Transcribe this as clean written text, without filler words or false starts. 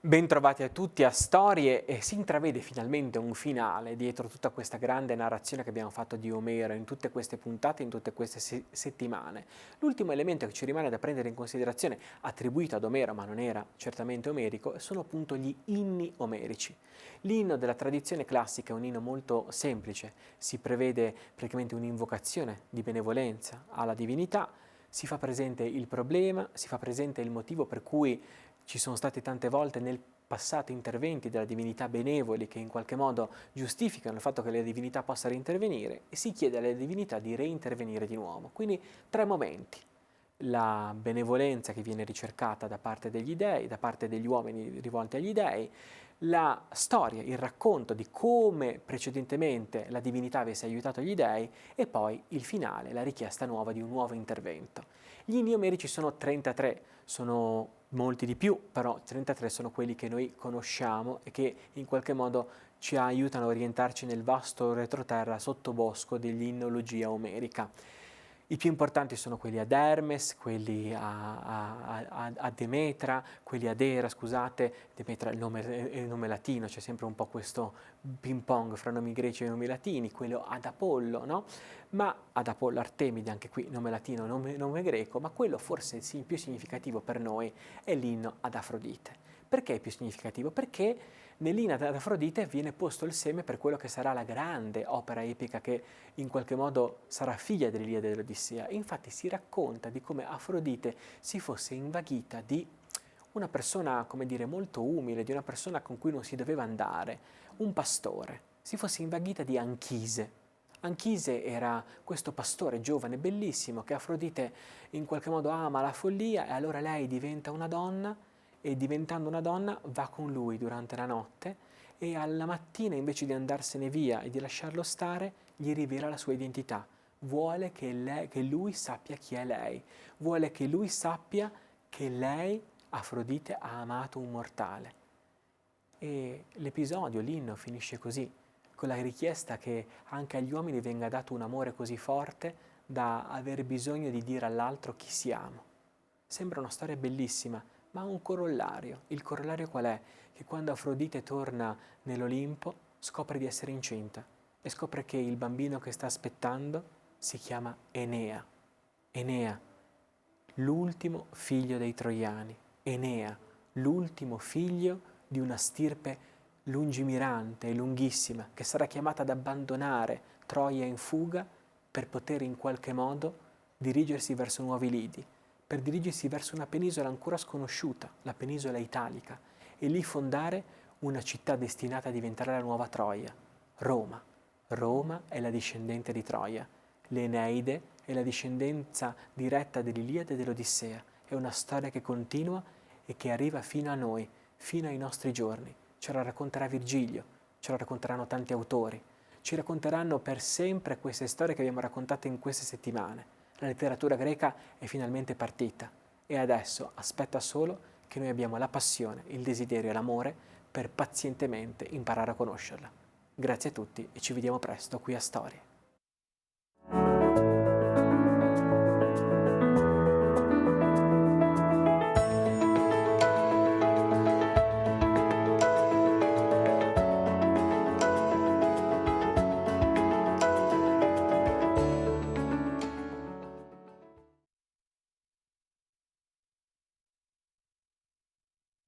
Bentrovati a tutti a Storie e si intravede finalmente un finale dietro tutta questa grande narrazione che abbiamo fatto di Omero in tutte queste puntate, in tutte queste settimane. L'ultimo elemento che ci rimane da prendere in considerazione, attribuito ad Omero ma non era certamente omerico, sono appunto gli inni omerici. L'inno della tradizione classica è un inno molto semplice, si prevede praticamente un'invocazione di benevolenza alla divinità, si fa presente il problema, si fa presente il motivo per cui ci sono stati tante volte nel passato interventi della divinità benevoli che in qualche modo giustificano il fatto che la divinità possa reintervenire e si chiede alla divinità di reintervenire di nuovo. Quindi tre momenti: la benevolenza che viene ricercata da parte degli dei, da parte degli uomini rivolti agli dei, la storia, il racconto di come precedentemente la divinità avesse aiutato gli dei e poi il finale, la richiesta nuova di un nuovo intervento. Gli inni omerici sono 33, sono molti di più, però 33 sono quelli che noi conosciamo e che in qualche modo ci aiutano a orientarci nel vasto retroterra sottobosco dell'innologia omerica. I più importanti sono quelli ad Hermes, quelli a Demetra, quelli ad Era, scusate, Demetra è il nome latino, c'è sempre un po' questo ping pong fra nomi greci e nomi latini, quello ad Apollo, no? Ma ad Apollo Artemide, anche qui nome latino, nome greco, ma quello forse sì, più significativo per noi è l'inno ad Afrodite. Perché è più significativo? Perché nell'inno ad Afrodite viene posto il seme per quello che sarà la grande opera epica che in qualche modo sarà figlia dell'Iliade e dell'Odissea. Infatti si racconta di come Afrodite si fosse invaghita di una persona, come dire, molto umile, di una persona con cui non si doveva andare, un pastore. Si fosse invaghita di Anchise. Anchise era questo pastore giovane, bellissimo, che Afrodite in qualche modo ama la follia e allora lei diventa una donna e diventando una donna va con lui durante la notte e alla mattina invece di andarsene via e di lasciarlo stare gli rivela la sua identità. Vuole che lui sappia chi è lei, vuole che lui sappia che lei, Afrodite, ha amato un mortale. E l'episodio, l'inno, finisce così, con la richiesta che anche agli uomini venga dato un amore così forte da aver bisogno di dire all'altro chi siamo. Sembra una storia bellissima, ma ha un corollario. Il corollario qual è? Che quando Afrodite torna nell'Olimpo scopre di essere incinta e scopre che il bambino che sta aspettando si chiama Enea. Enea, l'ultimo figlio dei Troiani. Enea, l'ultimo figlio di una stirpe lungimirante e lunghissima che sarà chiamata ad abbandonare Troia in fuga per poter in qualche modo dirigersi verso nuovi lidi, per dirigersi verso una penisola ancora sconosciuta, la penisola italica, e lì fondare una città destinata a diventare la nuova Troia, Roma. Roma è la discendente di Troia, l'Eneide è la discendenza diretta dell'Iliade e dell'Odissea, è una storia che continua e che arriva fino a noi, fino ai nostri giorni. Ce la racconterà Virgilio, ce la racconteranno tanti autori, ci racconteranno per sempre queste storie che abbiamo raccontato in queste settimane. La letteratura greca è finalmente partita e adesso aspetta solo che noi abbiamo la passione, il desiderio e l'amore per pazientemente imparare a conoscerla. Grazie a tutti e ci vediamo presto qui a Storie.